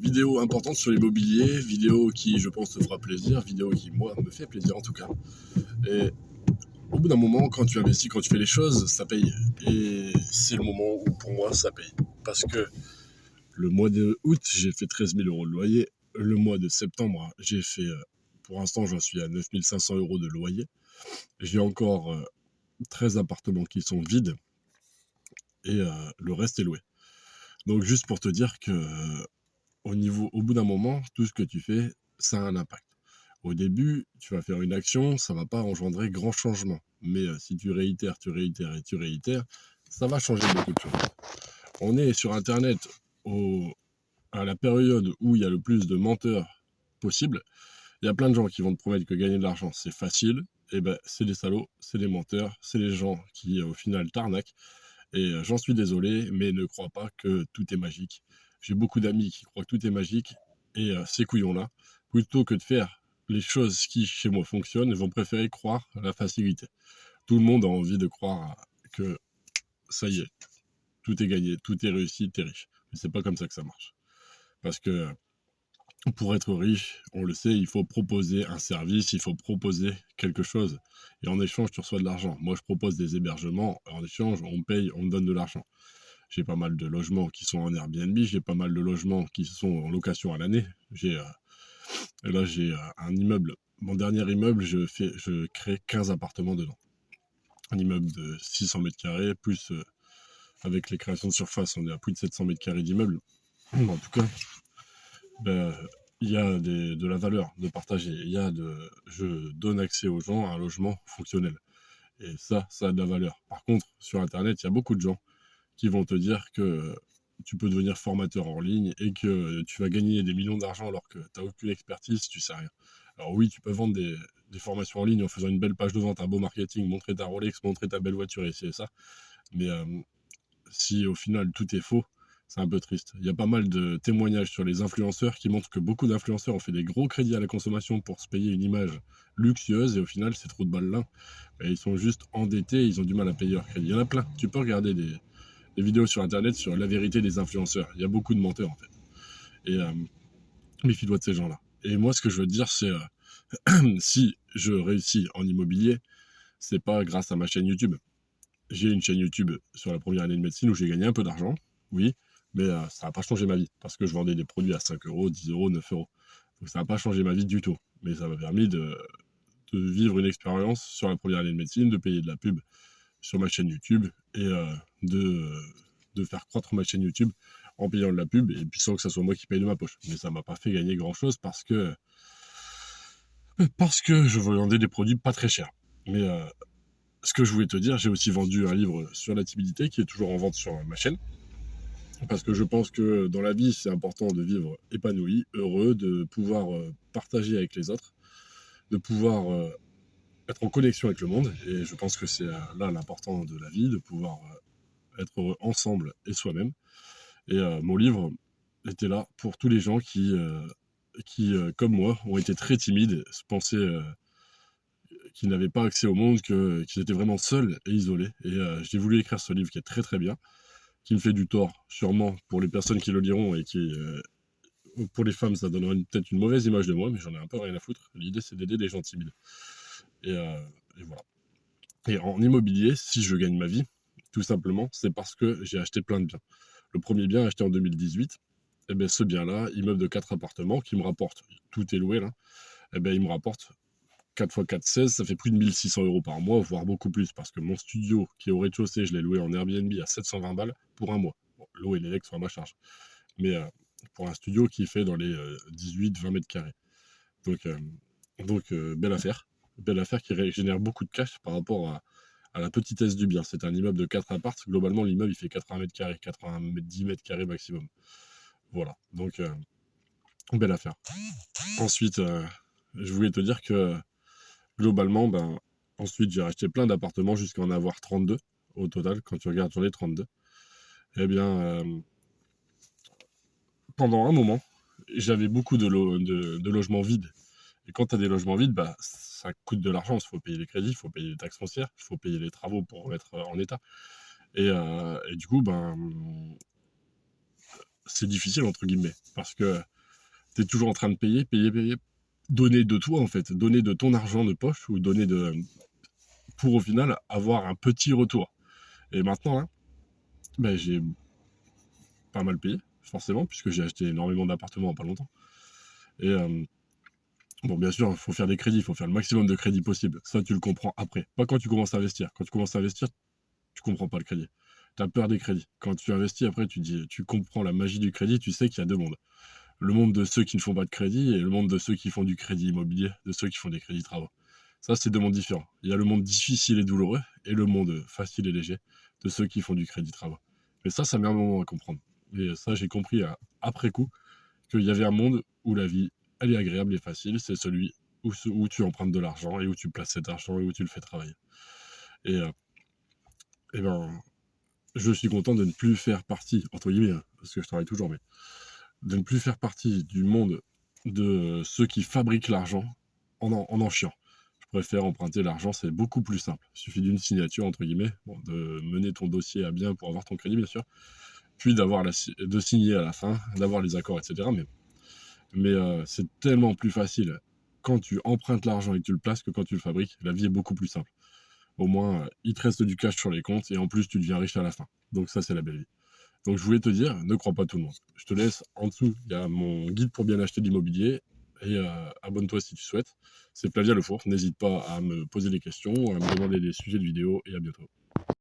Vidéo importante sur l'immobilier, vidéo qui, je pense, te fera plaisir, vidéo qui, moi, me fait plaisir en tout cas. Et au bout d'un moment, quand tu investis, quand tu fais les choses, ça paye. Et c'est le moment où, pour moi, ça paye. Parce que le mois de août, j'ai fait 13 000 euros de loyer. Le mois de septembre, j'ai fait, pour l'instant, j'en suis à 9 500 euros de loyer. J'ai encore 13 appartements qui sont vides et le reste est loué. Donc, juste pour te dire que au bout d'un moment, tout ce que tu fais, ça a un impact. Au début, tu vas faire une action, ça va pas engendrer grand changement. Mais si tu réitères, tu réitères et tu réitères, ça va changer beaucoup de choses. On est sur Internet à la période où il y a le plus de menteurs possible. Il y a plein de gens qui vont te promettre que gagner de l'argent, c'est facile. Et ben, c'est des salauds, c'est des menteurs, c'est les gens qui, au final, t'arnaquent. Et j'en suis désolé, mais ne crois pas que tout est magique. J'ai beaucoup d'amis qui croient que tout est magique, et ces couillons-là, plutôt que de faire les choses qui, chez moi, fonctionnent, vont préférer croire à la facilité. Tout le monde a envie de croire que ça y est, tout est gagné, tout est réussi, t'es riche. Mais c'est pas comme ça que ça marche. Parce que pour être riche, on le sait, il faut proposer un service, il faut proposer quelque chose. Et en échange, tu reçois de l'argent. Moi, je propose des hébergements. En échange, on me paye, on me donne de l'argent. J'ai pas mal de logements qui sont en Airbnb, j'ai pas mal de logements qui sont en location à l'année. J'ai un immeuble. Mon dernier immeuble, je crée 15 appartements dedans. Un immeuble de 600 mètres carrés, plus avec les créations de surface, on est à plus de 700 mètres carrés d'immeuble. En tout cas, ben, il y a de la valeur de partager. Je donne accès aux gens à un logement fonctionnel. Et ça a de la valeur. Par contre, sur Internet, il y a beaucoup de gens qui vont te dire que tu peux devenir formateur en ligne et que tu vas gagner des millions d'argent alors que tu n'as aucune expertise, tu sais rien. Alors oui, tu peux vendre des formations en ligne en faisant une belle page de vente, un beau marketing, montrer ta Rolex, montrer ta belle voiture et c'est ça. Mais si au final tout est faux, c'est un peu triste. Il y a pas mal de témoignages sur les influenceurs qui montrent que beaucoup d'influenceurs ont fait des gros crédits à la consommation pour se payer une image luxueuse et au final c'est trop de balles là. Et ils sont juste endettés, ils ont du mal à payer leur crédit. Il y en a plein. Tu peux regarder des vidéos sur Internet sur la vérité des influenceurs. Il y a beaucoup de menteurs, en fait. Et méfie-toi de ces gens-là. Et moi, ce que je veux te dire, c'est si je réussis en immobilier, c'est pas grâce à ma chaîne YouTube. J'ai une chaîne YouTube sur la première année de médecine où j'ai gagné un peu d'argent, oui, mais ça n'a pas changé ma vie parce que je vendais des produits à 5 euros, 10 euros, 9 euros. Donc ça n'a pas changé ma vie du tout. Mais ça m'a permis de vivre une expérience sur la première année de médecine, de payer de la pub sur ma chaîne YouTube et de faire croître ma chaîne YouTube en payant de la pub et puis sans que ça soit moi qui paye de ma poche. Mais ça m'a pas fait gagner grand chose parce que je vendais des produits pas très chers. Mais ce que je voulais te dire, j'ai aussi vendu un livre sur la timidité qui est toujours en vente sur ma chaîne. Parce que je pense que dans la vie, c'est important de vivre épanoui, heureux, de pouvoir partager avec les autres, de pouvoir être en connexion avec le monde. Et je pense que c'est là l'important de la vie, de pouvoir être heureux ensemble et soi-même. Et mon livre était là pour tous les gens qui comme moi, ont été très timides, se pensaient qu'ils n'avaient pas accès au monde, qu'ils étaient vraiment seuls et isolés. Et j'ai voulu écrire ce livre qui est très très bien, qui me fait du tort, sûrement, pour les personnes qui le liront et pour les femmes, ça donnerait peut-être une mauvaise image de moi, mais j'en ai un peu rien à foutre. L'idée, c'est d'aider les gens timides. Et, et voilà. Et en immobilier, si je gagne ma vie, tout simplement, c'est parce que j'ai acheté plein de biens. Le premier bien acheté en 2018, eh ben, ce bien-là, immeuble de 4 appartements, qui me rapporte, tout est loué là, eh ben, il me rapporte 4 x 4, 16, ça fait plus de 1600 euros par mois, voire beaucoup plus, parce que mon studio qui est au rez-de-chaussée, je l'ai loué en Airbnb à 720 balles pour un mois. Bon, l'eau et l'élect sont à ma charge. Mais pour un studio qui fait dans les 18-20 mètres carrés. Donc, belle affaire. Belle affaire qui génère beaucoup de cash par rapport à la petitesse du bien. C'est un immeuble de 4 apparts. Globalement, l'immeuble, il fait 80 mètres carrés, 10 mètres carrés maximum. Voilà. Donc, belle affaire. Ensuite, je voulais te dire que globalement, ensuite, j'ai acheté plein d'appartements jusqu'à en avoir 32 au total. Quand tu regardes, j'en ai 32. Eh bien, pendant un moment, j'avais beaucoup de logements vides. Et quand tu as des logements vides, ça coûte de l'argent. Il faut payer les crédits, il faut payer les taxes foncières, il faut payer les travaux pour mettre en état. Et du coup, c'est difficile, entre guillemets. Parce que Tu es toujours en train de payer, payer, payer. Donner de toi, en fait. Donner de ton argent de poche ou donner de... pour au final avoir un petit retour. Et maintenant, là, ben, j'ai pas mal payé, forcément, puisque j'ai acheté énormément d'appartements en pas longtemps. Et bon, bien sûr, il faut faire des crédits, il faut faire le maximum de crédits possible. Ça, tu le comprends après. Pas quand tu commences à investir. Quand tu commences à investir, tu comprends pas le crédit. Tu as peur des crédits. Quand tu investis, après, tu comprends la magie du crédit, tu sais qu'il y a deux mondes. Le monde de ceux qui ne font pas de crédit et le monde de ceux qui font du crédit immobilier, de ceux qui font des crédits travaux. Ça, c'est deux mondes différents. Il y a le monde difficile et douloureux et le monde facile et léger de ceux qui font du crédit travaux. Mais ça met un moment à comprendre. Et ça, j'ai compris après coup qu'il y avait un monde où la vie, elle est agréable et facile. C'est celui où tu empruntes de l'argent et où tu places cet argent et où tu le fais travailler. Et, et ben, je suis content de ne plus faire partie, entre guillemets, hein, parce que je travaille toujours, mais de ne plus faire partie du monde de ceux qui fabriquent l'argent en chiant. Je préfère emprunter l'argent, c'est beaucoup plus simple. Il suffit d'une signature, entre guillemets, bon, de mener ton dossier à bien pour avoir ton crédit, bien sûr, puis de signer à la fin, d'avoir les accords, etc. Mais c'est tellement plus facile quand tu empruntes l'argent et que tu le places que quand tu le fabriques. La vie est beaucoup plus simple. Au moins, il te reste du cash sur les comptes et en plus, tu deviens riche à la fin. Donc ça, c'est la belle vie. Donc je voulais te dire, ne crois pas tout le monde. Je te laisse en dessous, il y a mon guide pour bien acheter de l'immobilier et abonne-toi si tu souhaites. C'est Flavia Le Four, n'hésite pas à me poser des questions, à me demander des sujets de vidéo et à bientôt.